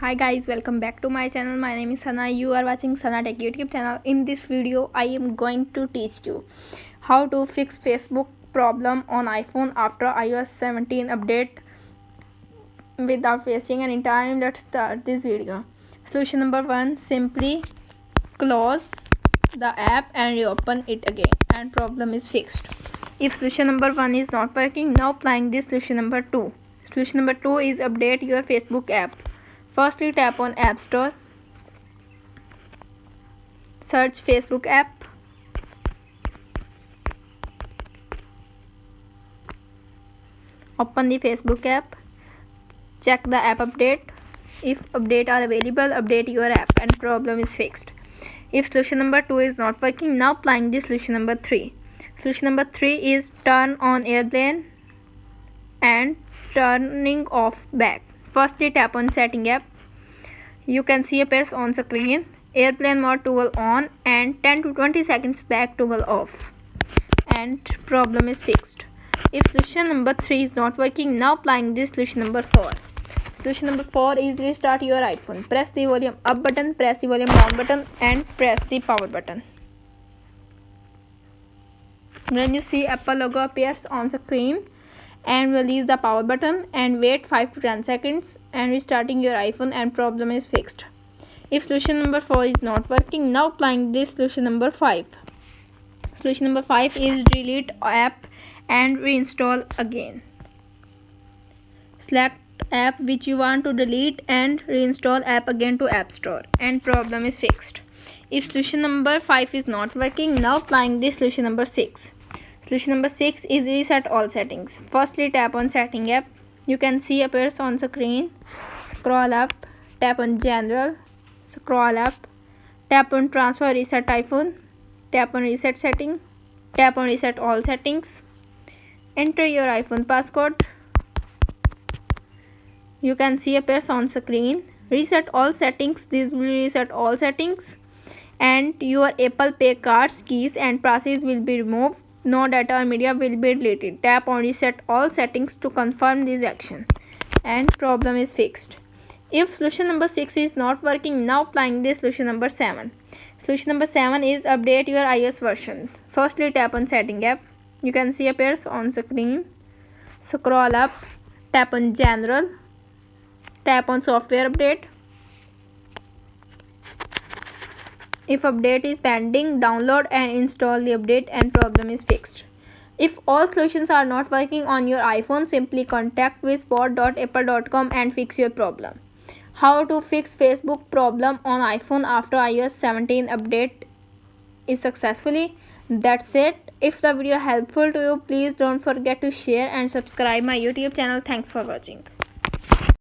Hi guys, welcome back to my channel. My name is Sana. You are watching Sana Tech YouTube channel. In this video, I am going to teach you how to fix Facebook problem on iPhone after iOS 17 update without wasting any time. Let's start this video. Solution number 1, simply close the app and reopen it again and problem is fixed. If solution number 1 is not working, now applying this solution number 2. Solution number 2 is update your Facebook app. Firstly, tap on App Store, search Facebook app, open the Facebook app, check the app update. If update are available, update your app and problem is fixed. If solution number 2 is not working, now applying this solution number 3. Solution number 3 is turn on airplane and turning off back. Firstly, tap on setting app. You can see appears on screen airplane mode toggle on and 10 to 20 seconds back toggle off and problem is fixed. If solution number 3 is not working, now applying this solution number 4. Solution number 4 is restart your iPhone. Press the volume up button, press the volume down button and press the power button. When you see Apple logo appears on screen, and release the power button and wait 5 to 10 seconds and restarting your iPhone and problem is fixed. If solution number 4 is not working, now applying this solution number 5. Solution number 5 is delete app and reinstall again. Select app which you want to delete and reinstall app again to App Store and problem is fixed. If solution number 5 is not working, now applying this solution number 6. Solution number 6 is reset all settings. Firstly, tap on setting app. You can see appears on screen. Scroll up, tap on general, scroll up, tap on transfer reset iPhone, tap on reset setting, tap on reset all settings. Enter your iPhone passcode. You can see appears on screen. Reset all settings. This will reset all settings and your Apple Pay cards, keys and passes will be removed. No data or media will be deleted. Tap on reset all settings to confirm this action and problem is fixed. If solution number 6 is not working, now applying this solution number 7. Solution number 7 is update your iOS version. Firstly, tap on setting app. You can see appears on screen. Scroll up, tap on general, tap on software update. If update is pending, download and install the update and problem is fixed. If all solutions are not working on your iPhone, simply contact support.apple.com and fix your problem. How to fix Facebook problem on iPhone after iOS 17 update is successfully. That's it. If the video helpful to you, please don't forget to share and subscribe my YouTube channel. Thanks for watching.